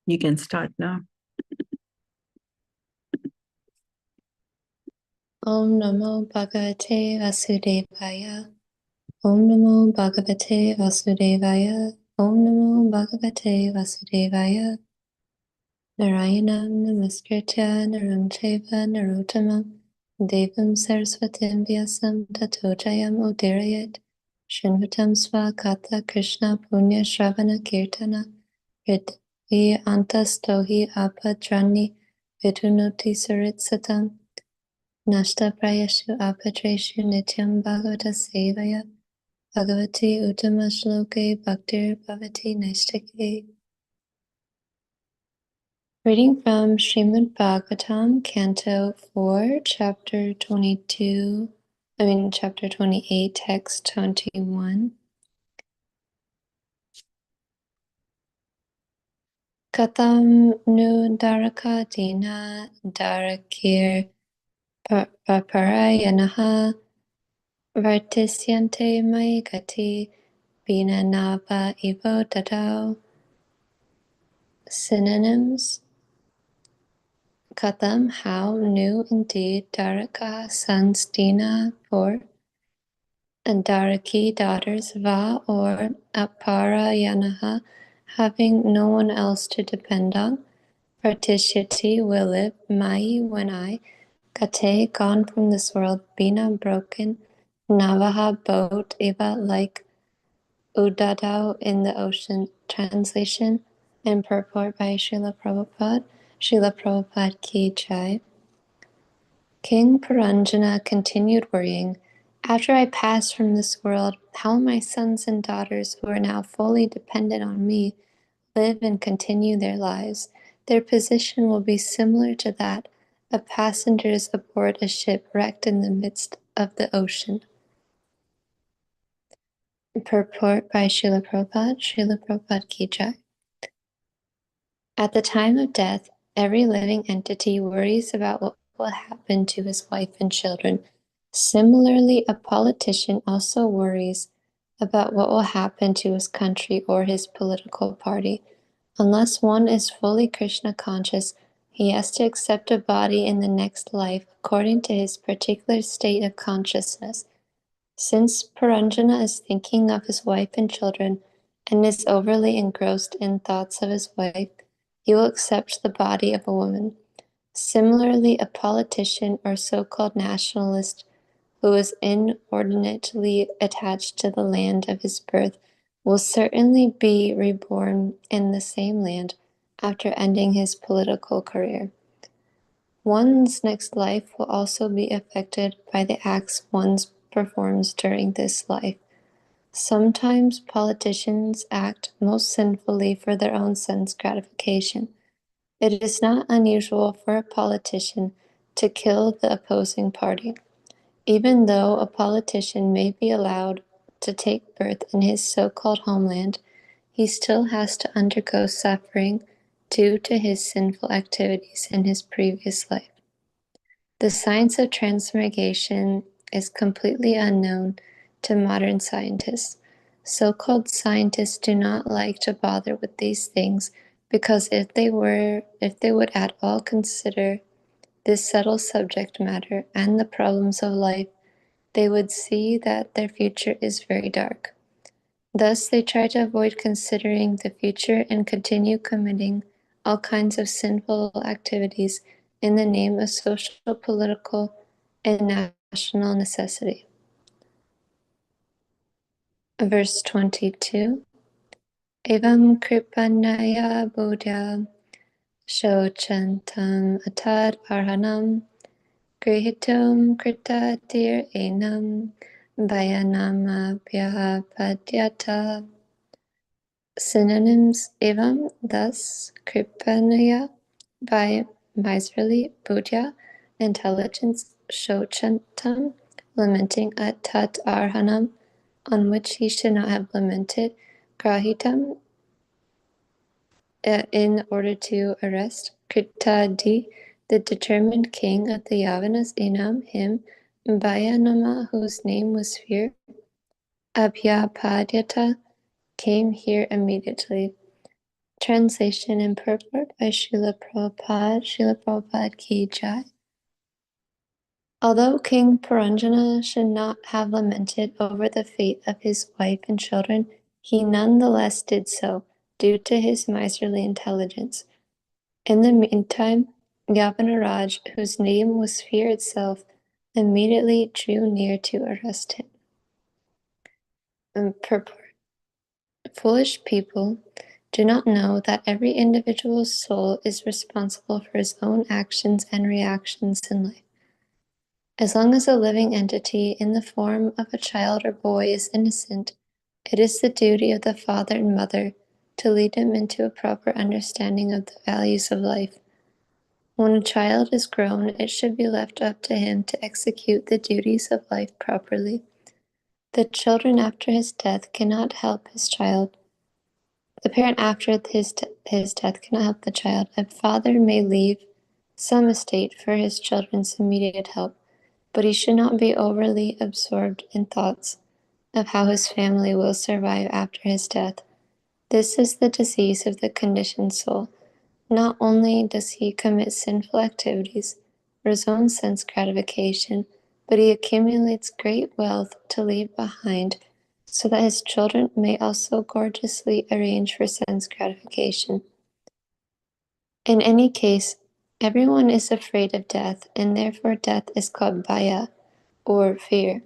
You can start now. Om Namo Bhagavate Vasudevaya. Om Namo Bhagavate Vasudevaya. Om Namo Bhagavate Vasudevaya. Narayanam Namaskritya Naram Chaiva Narottamam Devam Saraswatim Vyasam Tato Jayam Udirayat Shinvatam Swakata Krishna Punya Shravana Kirtana Ridhi Antastohi Apadrani Vidunoti Saritsatam Nashta Prayashu Apatreshu Nityam Bhagavata Sevaya Bhagavati Uttama Shloke Bhaktir Bhavati Naistake. Reading from Srimad Bhagavatam, Canto 4, Chapter 28, Text 21. Katham nu Dharaka Dina Dharakir Parayanaha Vartisyante Mai Gati Bina Nava Evo Dadao. Synonyms: Katham, how, new indeed, Dharaka, sons, Dina, poor, and Dharaki, daughters, Va, or Aparayanaha, having no one else to depend on, Pratishyati, will live, Mai, when I, Kate, gone from this world, Bina, broken, Navaha, boat, Eva, like, Udadao, in the ocean. Translation and purport by Srila Prabhupada. Srila Prabhupada Ki Jai. King Puranjana continued worrying, after I pass from this world, how will my sons and daughters, who are now fully dependent on me, live and continue their lives? Their position will be similar to that of passengers aboard a ship wrecked in the midst of the ocean. Purport by Srila Prabhupada Ki Jai. At the time of death, every living entity worries about what will happen to his wife and children. Similarly, a politician also worries about what will happen to his country or his political party. Unless one is fully Krishna conscious, he has to accept a body in the next life according to his particular state of consciousness. Since Puranjana is thinking of his wife and children and is overly engrossed in thoughts of his wife, he will accept the body of a woman. Similarly, a politician or so-called nationalist who is inordinately attached to the land of his birth will certainly be reborn in the same land after ending his political career. One's next life will also be affected by the acts one performs during this life. Sometimes politicians act most sinfully for their own sense gratification. It is not unusual for a politician to kill the opposing party. Even though a politician may be allowed to take birth in his so-called homeland, he still has to undergo suffering due to his sinful activities in his previous life. The science of transmigration is completely unknown to modern scientists. So-called scientists do not like to bother with these things because if they would at all consider this subtle subject matter and the problems of life, they would see that their future is very dark. Thus, they try to avoid considering the future and continue committing all kinds of sinful activities in the name of social, political, and national necessity. Verse 22. Evam kripanaya bodhya shochantam atad arhanam grihitum kritatir enam vayanamabhya padyata. Synonyms: evam, thus, kripanaya, by miserly, bodhya, intelligence, shochantam, lamenting, atat arhanam, on which he should not have lamented, grahitam, in order to arrest, kritadi, the determined king of the Yavanas, enam, him, Bhayanama, whose name was fear, abhyapadyata, came here immediately. Translation and purport by Srila Prabhupada Ki Jai. Although King Puranjana should not have lamented over the fate of his wife and children, he nonetheless did so, due to his miserly intelligence. In the meantime, Yavanaraj, whose name was fear itself, immediately drew near to arrest him. Purport. Foolish people do not know that every individual's soul is responsible for his own actions and reactions in life. As long as a living entity in the form of a child or boy is innocent, it is the duty of the father and mother to lead him into a proper understanding of the values of life. When a child is grown, it should be left up to him to execute the duties of life properly. The children after his death cannot help his child. The parent after his death cannot help the child. A father may leave some estate for his children's immediate help, but he should not be overly absorbed in thoughts of how his family will survive after his death. This is the disease of the conditioned soul. Not only does he commit sinful activities for his own sense gratification, but he accumulates great wealth to leave behind, so that his children may also gorgeously arrange for sense gratification. In any case, everyone is afraid of death, and therefore death is called bhaya, or fear.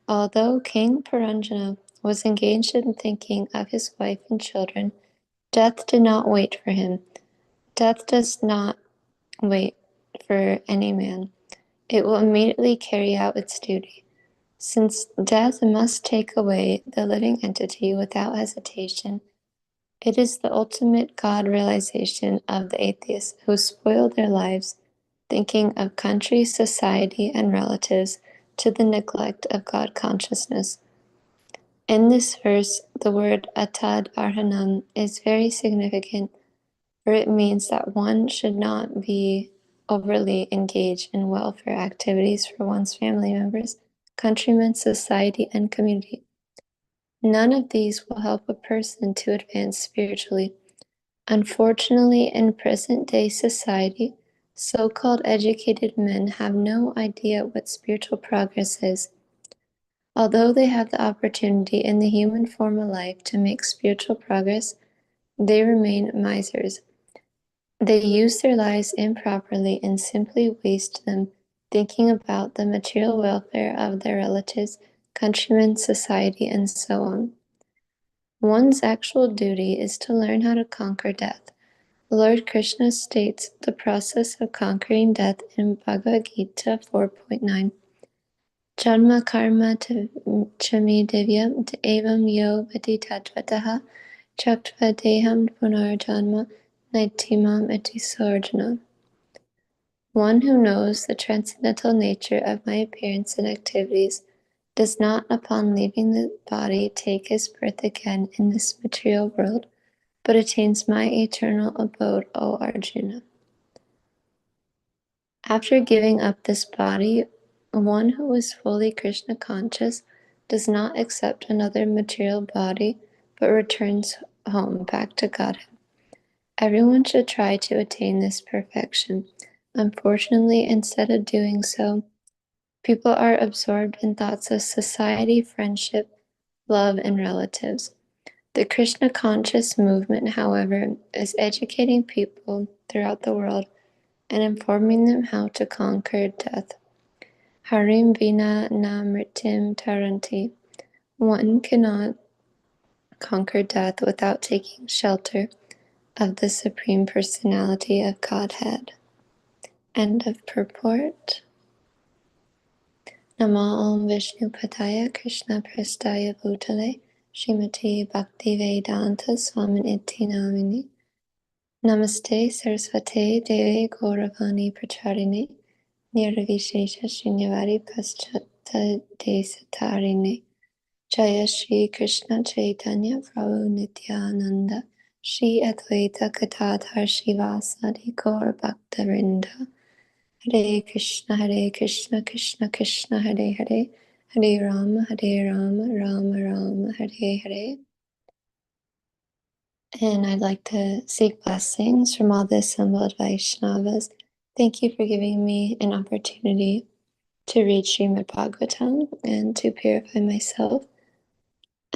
Although King Puranjana was engaged in thinking of his wife and children, death did not wait for him. Death does not wait for any man. It will immediately carry out its duty. Since death must take away the living entity without hesitation, it is the ultimate God realization of the atheists who spoil their lives thinking of country, society, and relatives to the neglect of God consciousness. In this verse, the word atad arhanam is very significant, for it means that one should not be overly engaged in welfare activities for one's family members, countrymen, society, and community. None of these will help a person to advance spiritually. Unfortunately, in present-day society, so-called educated men have no idea what spiritual progress is. Although they have the opportunity in the human form of life to make spiritual progress, they remain misers. They use their lives improperly and simply waste them thinking about the material welfare of their relatives, countrymen, society, and so on. One's actual duty is to learn how to conquer death. Lord Krishna states the process of conquering death in Bhagavad Gita 4.9. Janma karma chami divyam evam yo vati tatvataha chaktva deham punarjanma naitimam iti sarjana. One who knows the transcendental nature of my appearance and activities does not, upon leaving the body, take his birth again in this material world, but attains my eternal abode, O Arjuna. After giving up this body, one who is fully Krishna conscious does not accept another material body, but returns home back to Godhead. Everyone should try to attain this perfection. Unfortunately, instead of doing so, people are absorbed in thoughts of society, friendship, love, and relatives. The Krishna conscious movement, however, is educating people throughout the world and informing them how to conquer death. Harim vina na mritim taranti. One cannot conquer death without taking shelter of the Supreme Personality of Godhead. End of purport. Nama Om Vishnu Padaya Krishna Prestaya Bhutale Srimati Bhaktivedanta Swaminiti Namini. Namaste Saraswate Devi Gauravani Pracharine Nirvishesha Srinyavari Paschata Desatarine. Jaya Shri Krishna Chaitanya Prabhu Nityananda Shri Advaita Gadadhar Shivasadi Gaur Bhaktavinda. Hare Krishna Krishna Krishna Hare Hare Hare Rama Rama Rama Hare Hare. And I'd like to seek blessings from all the assembled Vaishnavas. Thank you for giving me an opportunity to read Srimad Bhagavatam and to purify myself.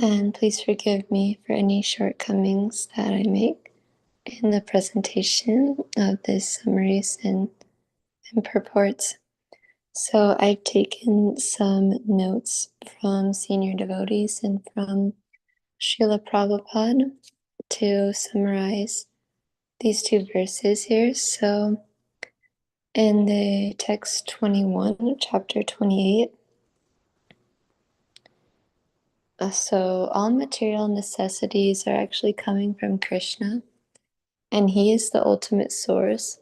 And please forgive me for any shortcomings that I make in the presentation of this summaries and purports. So I've taken some notes from senior devotees and from Srila Prabhupada to summarize these two verses here. So in the text 21, chapter 28, so all material necessities are actually coming from Krishna, and he is the ultimate source,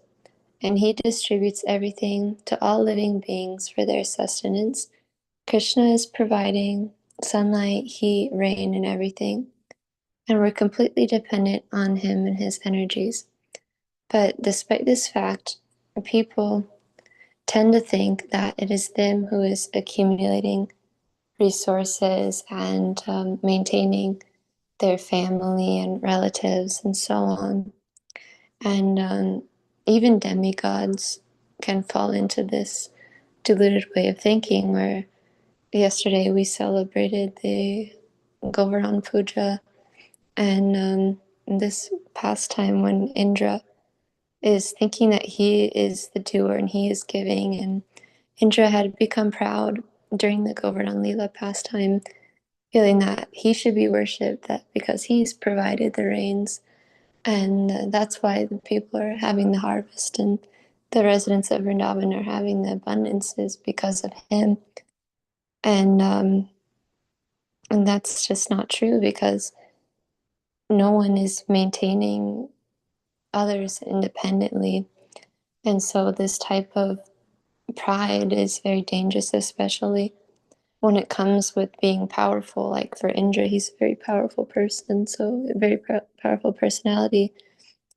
and he distributes everything to all living beings for their sustenance. Krishna is providing sunlight, heat, rain, and everything, and we're completely dependent on him and his energies. But despite this fact, people tend to think that it is them who is accumulating resources and maintaining their family and relatives and so on. And even demigods can fall into this deluded way of thinking, where yesterday we celebrated the Govardhan Puja, and this past time when Indra is thinking that he is the doer and he is giving, and Indra had become proud during the Govardhan Lila pastime, feeling that he should be worshipped, that because he's provided the rains, and that's why the people are having the harvest, and the residents of Vrindavan are having the abundances because of him. And that's just not true, because no one is maintaining others independently. And so this type of pride is very dangerous, especially when it comes with being powerful. Like for Indra, he's a very powerful person, so a very powerful personality.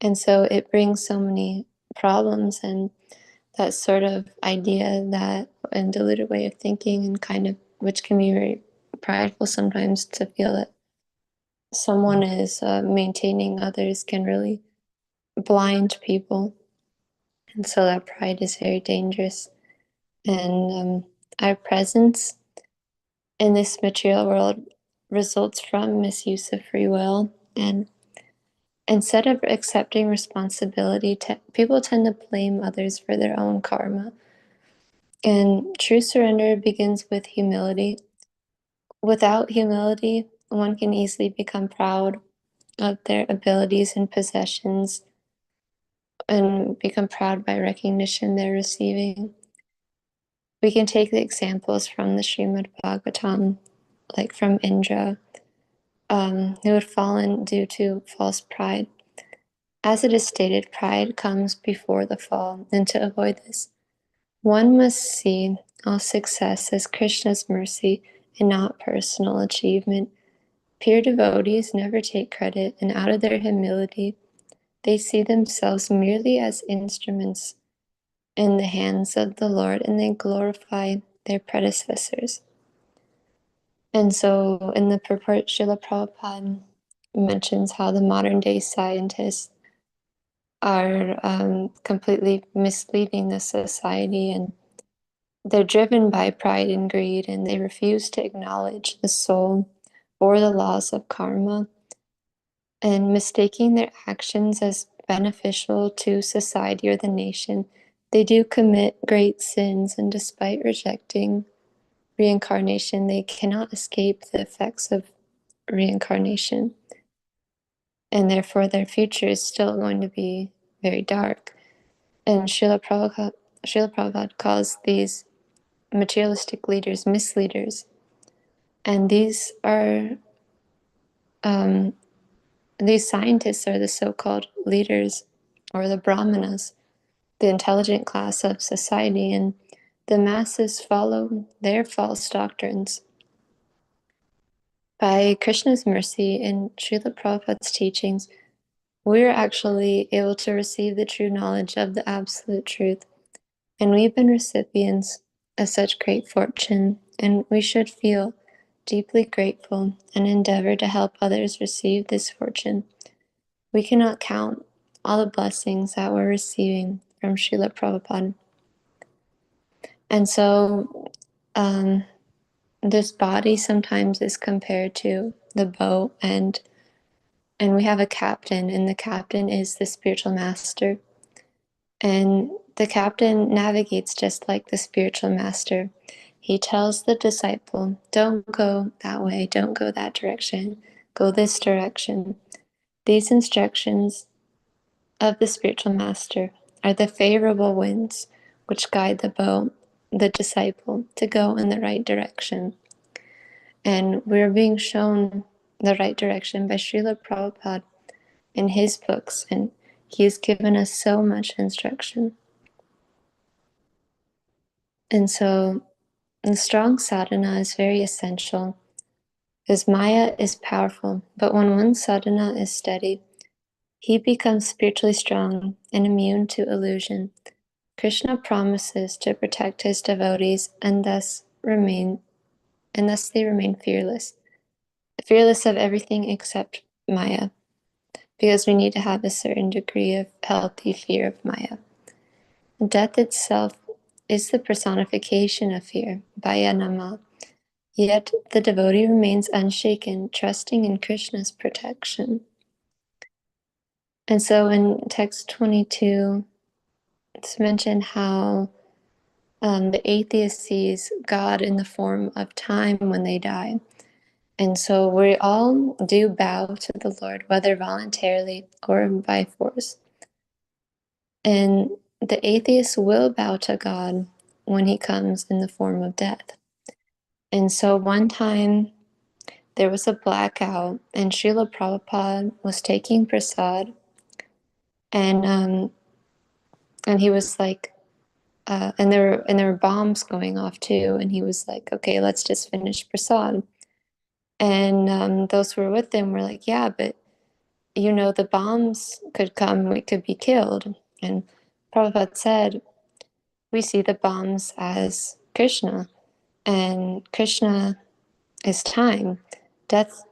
And so it brings so many problems, and that sort of idea, that and deluded way of thinking, and kind of, which can be very prideful sometimes, to feel that someone is maintaining others, can really blind people. And so that pride is very dangerous. And our presence in this material world results from misuse of free will. And instead of accepting responsibility, people tend to blame others for their own karma. And true surrender begins with humility. Without humility, one can easily become proud of their abilities and possessions, and become proud by recognition they're receiving. We can take the examples from the Srimad Bhagavatam, like from Indra, who had fallen due to false pride. As it is stated, pride comes before the fall, and to avoid this, one must see all success as Krishna's mercy and not personal achievement. Pure devotees never take credit, and out of their humility, they see themselves merely as instruments in the hands of the Lord, and they glorify their predecessors. And so in the purport, Srila Prabhupada mentions how the modern day scientists are completely misleading the society, and they're driven by pride and greed, and they refuse to acknowledge the soul or the laws of karma, and mistaking their actions as beneficial to society or the nation. They do commit great sins, and despite rejecting reincarnation, they cannot escape the effects of reincarnation, and therefore their future is still going to be very dark. And Srila Prabhupada calls these materialistic leaders misleaders, and these scientists are the so-called leaders, or the brahmanas, the intelligent class of society, and the masses follow their false doctrines. By Krishna's mercy and Srila Prabhupada's teachings, we're actually able to receive the true knowledge of the absolute truth, and we've been recipients of such great fortune, and we should feel deeply grateful and endeavor to help others receive this fortune. We cannot count all the blessings that we're receiving from Srila Prabhupada. And so this body sometimes is compared to the boat, and we have a captain, and the captain is the spiritual master. And the captain navigates just like the spiritual master. He tells the disciple, don't go that way, don't go that direction, go this direction. These instructions of the spiritual master are the favorable winds which guide the boat, the disciple, to go in the right direction. And we're being shown the right direction by Srila Prabhupada in his books, and he has given us so much instruction. And so the strong sadhana is very essential, because Maya is powerful, but when one sadhana is steady, he becomes spiritually strong and immune to illusion. Krishna promises to protect his devotees, and thus they remain fearless of everything except Maya, because we need to have a certain degree of healthy fear of Maya. Death itself is the personification of fear, Bhayanama. Yet the devotee remains unshaken, trusting in Krishna's protection. And so in text 22, it's mentioned how the atheist sees God in the form of time when they die. And so we all do bow to the Lord, whether voluntarily or by force. And the atheist will bow to God when he comes in the form of death. And so one time there was a blackout, and Srila Prabhupada was taking prasad, and he was like, and there were bombs going off too, and he was like, okay, let's just finish prasad. And those who were with him were like, yeah, but the bombs could come, we could be killed. And Prabhupada said, we see the bombs as Krishna, and Krishna is time. Death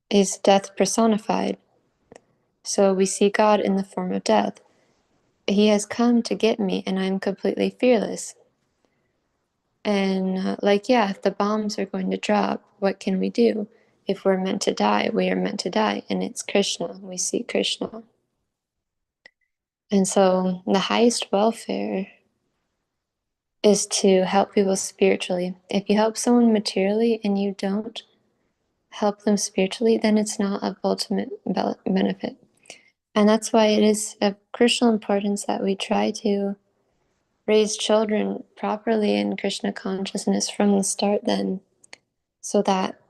is death personified. So we see God in the form of death. He has come to get me, and I'm completely fearless. And if the bombs are going to drop, what can we do? If we're meant to die, we are meant to die, and it's Krishna. We see Krishna. And so the highest welfare is to help people spiritually. If you help someone materially and you don't help them spiritually, then it's not of ultimate benefit. And that's why it is of crucial importance that we try to raise children properly in Krishna consciousness from the start then, so that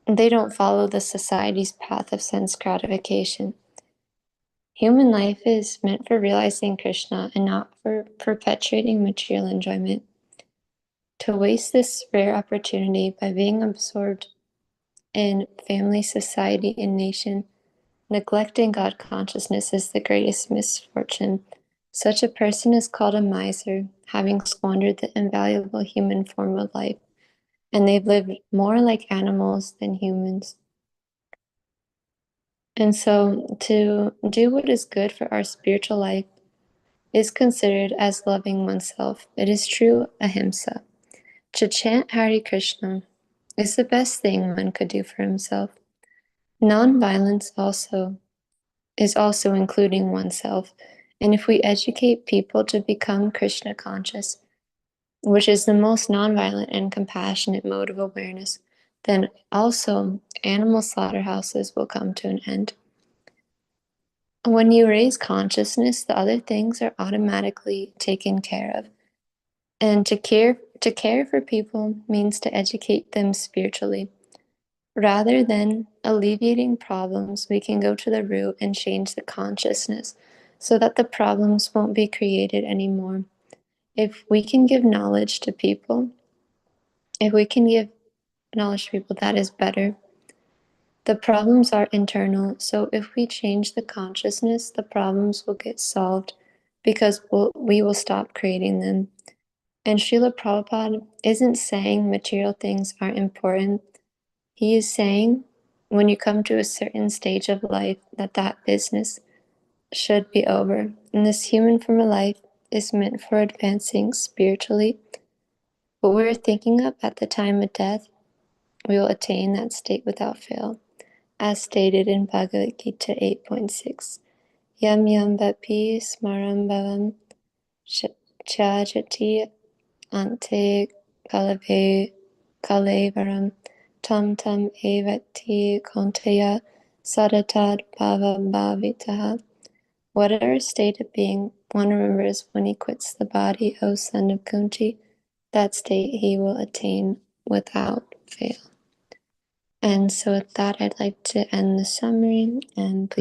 they don't follow the society's path of sense gratification. Human life is meant for realizing Krishna and not for perpetuating material enjoyment. To waste this rare opportunity by being absorbed in family, society, and nation, neglecting God consciousness is the greatest misfortune. Such a person is called a miser, having squandered the invaluable human form of life, and they've lived more like animals than humans. And so to do what is good for our spiritual life is considered as loving oneself. It is true ahimsa. To chant Hare Krishna is the best thing one could do for himself. Non-violence is also including oneself. And if we educate people to become Krishna conscious, which is the most nonviolent and compassionate mode of awareness, then also animal slaughterhouses will come to an end. When you raise consciousness, the other things are automatically taken care of. And to care for people means to educate them spiritually. Rather than alleviating problems, we can go to the root and change the consciousness so that the problems won't be created anymore. If we can give knowledge to people, that is better. The problems are internal, so if we change the consciousness, the problems will get solved because we will stop creating them. And Srila Prabhupada isn't saying material things aren't important. He is saying when you come to a certain stage of life, that business should be over. And this human form of life is meant for advancing spiritually. What we're thinking of at the time of death, we will attain that state without fail, as stated in Bhagavad Gita 8.6. Yam yam vapi smaram bhavam chajati ante kalevaram tam tam evati kontaya sadatad bhava bhavitaha. Whatever state of being one remembers when he quits the body, O son of Kunti, that state he will attain without fail. And so with that, I'd like to end the summary, and please